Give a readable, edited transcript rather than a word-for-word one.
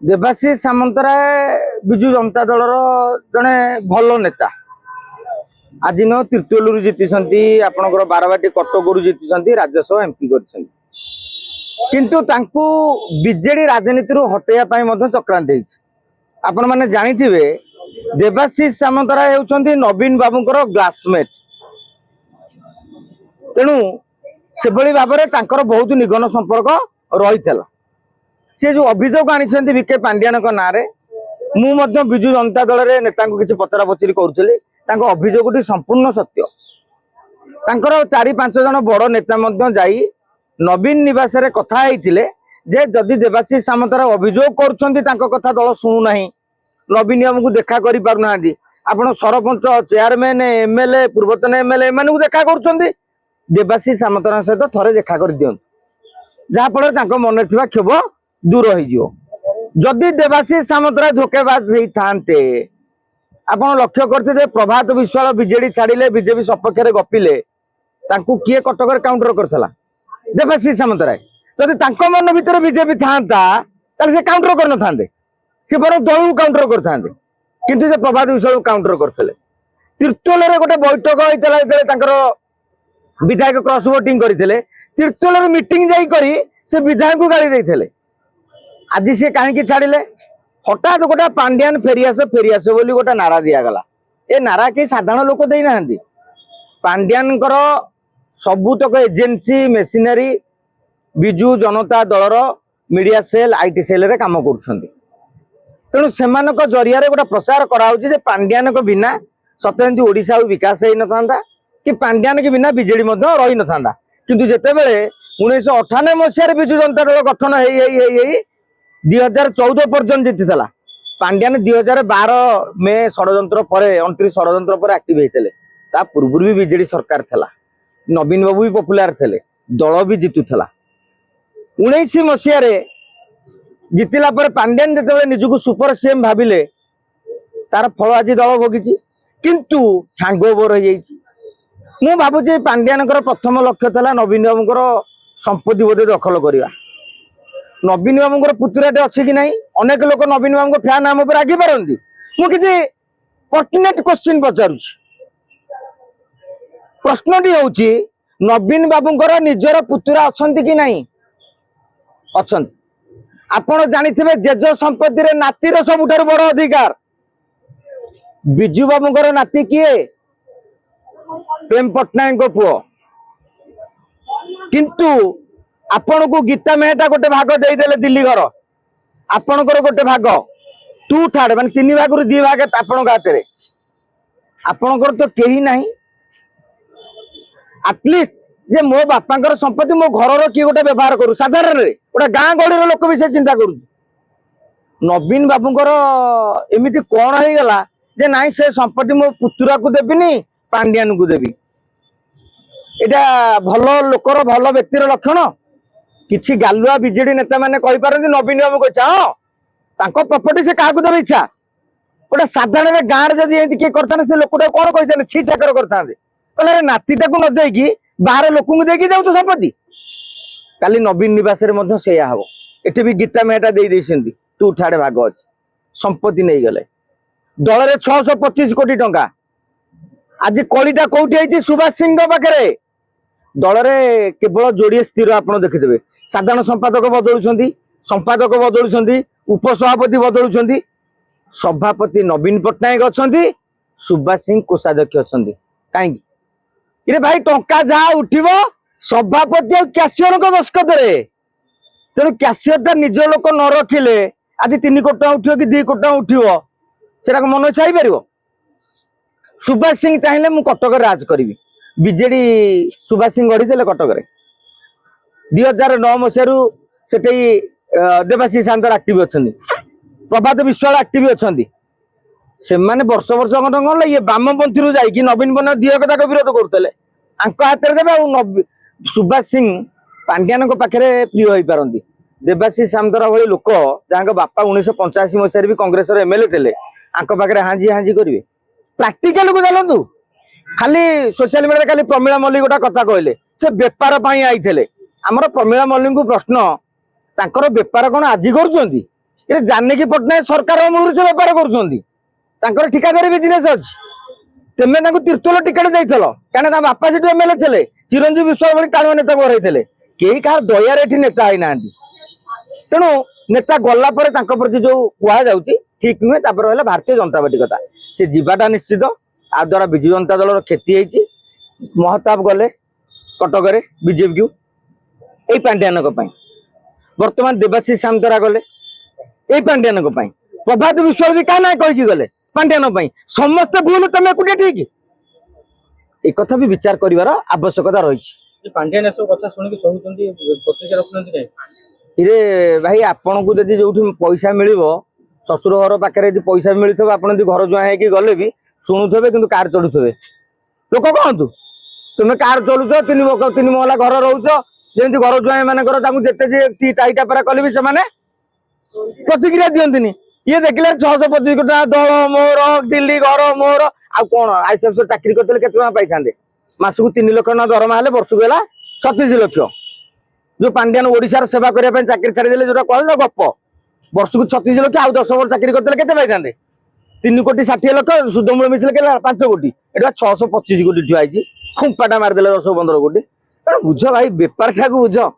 ଦେବାଶିଷ ସାମନ୍ତରାୟ ବିଜୁ ଜନତା ଦଳର ଜଣେ ଭଲ ନେତା। ଆଜି ନ ତିର୍ତ୍ତୋଲରୁ ଜିତିଛନ୍ତି, ଆପଣଙ୍କର ବାରବାଟୀ କଟକରୁ ଜିତିଛନ୍ତି, ରାଜ୍ୟସଭା ଏମପି କରିଛନ୍ତି। କିନ୍ତୁ ତାଙ୍କୁ ବିଜେଡି ରାଜନୀତିରୁ ହଟେଇବା ପାଇଁ ମଧ୍ୟ ଚକ୍ରାନ୍ତ ହେଇଛି। ଆପଣ ମାନେ ଜାଣିଥିବେ ଦେବାଶିଷ ସାମନ୍ତରାୟ ହେଉଛନ୍ତି ନବୀନ ବାବୁଙ୍କର ଗ୍ଲାସମେଟ୍। ତେଣୁ ସେଭଳି ଭାବରେ ତାଙ୍କର ବହୁତ ନିଘନ ସମ୍पर्କ ରହିଥିଲା। से जो अभियोग आनी विके पांड्यान नारे मुझे विजु जनता दल रे नेता किसी पचरा पचरी करुली अभियोगटी संपूर्ण सत्य। चारि पांच जन बड़ नेता जाई नवीन निवास रे कथा होइथिले जे जदि देवाशीष सामन्तराय अभियोग कथा दल शुणुना नवीन बाबू को देखा कर पारना आपण सरपंच चेयरमैन एमएलए पूर्वतन एमएलए एम देखा कर देवाशीष सामन्तराय सहित थरे देखा कर दियंतु जहाँफल मन थी क्षोभ दूर हो। जदि देवाशीष सामन्तराय धोकेबाज होते आपण लक्ष्य करते प्रभात विश्वाल बीजेडी छाड़िले बीजेपी सपक्ष में गपिले किए कटक काउंटर करथला देवाशीष सामन्तराय। जदि मन भीतर बीजेपी था से काउंटर कर नथांते, से बर दल काउंटर करते किंतु से प्रभात विश्वाल काउंटर करते। तीर्तोल रे गोटे बैठक होता विधायक क्रॉस वोटिंग करते तीर्तोल मीटिंग जाई करी से विधायक को गाड़ी देते। आज सी कहीं छाड़िले हठात गोटे पांड्यान फेरीआस बोली गोटे नारा दिगला। ए नारा कई साधारण लोक देना पांड्यान सबुतक एजेन्सी मेसिनरी विजु जनता दलर मीडिया सेल आईटी सेल रे काम कर तेणु से जरिया गोटे प्रचार कराऊे पांड्यान बिना सत्य ओडिशा विकास हो न कि पांड्यान के बिना बीजेडी रही न था। किंतु जितेबले 1998 मसीह विजु जनता दल गठन हो 2014 पर्यंत जीति पांड्यान 2012 मे षड्यंत्र पर 29 षड्यंत्र पर एक्टिव होते पूर्व भी बीजेडी सरकार थला, नवीन बाबू भी पॉपुलर थे, दल भी जीतुला। 19 मसीह जीतला पर पांड्यान जो निजक सुपर सीएम भाविले तार फल आज दल भोगी किंतु हैंगओवर हो भावुची पांड्यान प्रथम लक्ष्य था नवीन बाबूर संपत्ति बोधे दखल करवा। नवीन बाबूर पुतुराटे अच्छी कि नहीं, अनेक लोग नवीन बाबू फैन आम पर आगे पारती। मुझे पर्टिनेट क्वेश्चन पचारूँ, प्रश्नटी हूँ नवीन बाबूर निजर पुतुरा अच्छा कि नहीं अच्छा। आपण जानिथिबे जेज संपत्ति रे नातीर सबुठार बड़ अधिकार। बिजू बाबूर नाती किए प्रेम पट्टनायक पुओ, किंतु आपण को गीता मेहता गोटे भाग देदेले दिल्ली घर आपणकर गोटे भाग 2/3 मान 3 भाग रु 2 भाग आपण हाथ में आपणकर तो कहीं नहीं। एटलिस्ट जे मो बापा संपत्ति मो घर किए गोटे व्यवहार करू साधारण गोटे गाँ गहली लोक भी से चिंता करू। नवीन बाबूर एमती कौन हो गला जे नाई से संपत्ति मो पुतुरा को देविनी पांड्यान को देवी। एटा भल लोकर भल व्यक्तिर लक्षण किछि गालुआ बीजेडी नेता माने कहि पारନ୍ତି नवीन बाबू को इच्छा हाँ प्रॉपर्टी से क्या देवे इच्छा गोटे साधारण गाँव में जब एमती किए करता से लोकटा कौन कही छी चाकर करते कहले नातीटा को न देकी बाहर लोक देकी जाऊ तो संपत्ति काली नवीन निवास से हम एटी भी गीता मेहटा दे 2/3 भाग अच्छी संपत्ति नहीं गले दल में 625 कोटी टंका। आज कलिटा कौटी सुभाष सिंह पाखे दल में केवल जोड़े स्थिर आप देखिथे साधारण संपादक बदलुं संपादक बदलुं उपसभापति बदलुं सभापति नवीन पट्टनायक अच्छा सुभाष सिंह कोषाध्यक्ष अच्छा कहीं भाई टंका जहाँ उठिब सभापति और कैशियर दस्खत तेणु कैशियरटा निज लोक न रखिले आज 3 कोटी टका उठिब कि 2 कोटी टका उठिब से मन इच्छा हो। सुभाष सिंह चाहिए मु कटक राज करी बीजेडी सुभाष सिंह गढ़ी कटक 2009 मसीह से देवाशीष सामंतर एक्टिव अच्छा प्रभात विश्वाल एक्टिव अच्छा से माने वर्ष वर्ष कौन ये बामपंथी जाकि नवीन पट्टनायक दिहक विरोध करते हाथ में देवे सुभाष सिंह पांड्यान पाखे प्रिय हो पारती। देवाशीष सामंतर भाई लोक जहाँ बापा 1985 मसीह भी कांग्रेस एमएलए थे पाखे हाजी हाजी करेंगे प्राक्टिकल को चलतु खाली सोशल मीडिया खाली प्रमीला मल्लिक गोटा कथा कहले से बेपार आईते आमर प्रमीला मल्लिक को प्रश्न तांकर बेपार कौन आज कर ଏ ଜାନକୀ ପଟ୍ଟନାୟକ ସରକାର ମୂଳରୁ ସେ ବେପାର କରୁଛନ୍ତି ତାଙ୍କର ଠିକାଦାରୀ ବିଜନେସ ଅଛି ତେମେ ତାଙ୍କୁ ତିର୍ତ୍ତୋଲ ଟିକେଟ ଦେଇଥିଲ କାରଣ ତା ବାପା ସେଠୁ ଏମଏଲଏ ଥିଲେ ଚିରଞ୍ଜୀବ ବିଶ୍ୱାଳ ଭଳି ଟାଣୁଆ ନେତାକୁ ହରାଇଥିଲେ କେହି କାହାର ଦୟାରେ ଏଠି ନେତା ହେଇନାହାନ୍ତି ତେଣୁ ନେତା ଗଲା ପରେ ତାଙ୍କ ପ୍ରତି ଯୋଉ କୁହାଯାଉଛି ଠିକ ନୁହେଁ ତାପରେ ହେଲା ଭାରତୀୟ ଜନତା ପାର୍ଟି କଥା ସେ ଯିବାଟା ନିଶ୍ଚିତ ଆ ଦ୍ୱାରା ବିଜୁ ଜନତା ଦଳର କ୍ଷତି ହେଇଛି ମହତାବ ଗଲେ କଟକରେ ବିଜେପିକୁ ଏଇ ପାଣ୍ଡିଆନଙ୍କ ପାଇଁ ବର୍ତ୍ତମାନ ଦେବାଶିଷ ସାମନ୍ତରା ଗଲେ ଏଇ ପାଣ୍ଡିଆନଙ୍କ ପାଇଁ ପ୍ରଭାତ ବିଶ୍ୱାଳ ବି କାହା ନା କହିକି ଗଲେ ପାଣ୍ଡିଆନ ପାଇଁ ସମସ୍ତେ ଭୁଲ ତମେ ଏକୁଟିଆ ଠିକ এই কথা ବି ବିଚାର କରିବାର ଆବଶ୍ୟକତା ରହିଛି ପାଣ୍ଡିଆନ ଏସବୁ କଥା ଶୁଣିକି କହୁଛନ୍ତି ପ୍ରତିକ୍ରିୟା ରଖୁଛନ୍ତି କାଇଁ ଇରେ ଭାଇ ଆପଣଙ୍କୁ ଯଦି ଯୋଉଠି ପଇସା ମିଳିବ ଶ୍ୱଶୁର ଘର ପାଖରେ ଯଦି ପଇସା ମିଳିଥିବ ଆପଣ ଯଦି ଘର ଜୁଆଁ ହେଇକି ଗଲେ ବି ଶୁଣୁଥିବେ କିନ୍ତୁ କାର ଚଢୁଥିବେ ଲୋକ କହନ୍ତୁ ତୁମେ କାର ଚଢୁଛ ତିନି ମହଲା ଘର ରହୁଛ ଯେମିତି ଘର ଜୁଆଁ ମାନଙ୍କର ତାଙ୍କୁ ଯେତେ ଯେ ଟାଇଟା ପାରା କଲେ ବି ସେମାନେ ପ୍ରତିକ୍ରିୟା ଦିଅନ୍ତିନି ଇଏ ଦେଖିଲେ 625 କୋଟି ଟଙ୍କା ଦଳ ମୋର ଦିଲ୍ଲୀ ଘର ମୋର ଆଉ କଣ ଆଇସିଏଫ୍ ଚାକିରି କରିଥିଲେ କେତେ ଟଙ୍କା ପାଇଥାନ୍ତେ ମାସକୁ 3 ଲକ୍ଷ ଟଙ୍କା ଦରମା ହେଲେ ବର୍ଷକୁ ହେଲା 36 ଲକ୍ଷ जो पांड्यान ओडिशार सेवा करने चाकरी छाड़देले जो कहल गप वर्ष को 36 लक्ष आउ 10 वर्ष चाकरी करते केते पाइथांते 3 कोटी 60 लक्ष सुधमूल मिसले के 5 कोटी एटा 625 कोटी ठुआई खुंपाटा मारदेले 10-15 कोटी बुझ भाई बेपार ठाकू बुझ।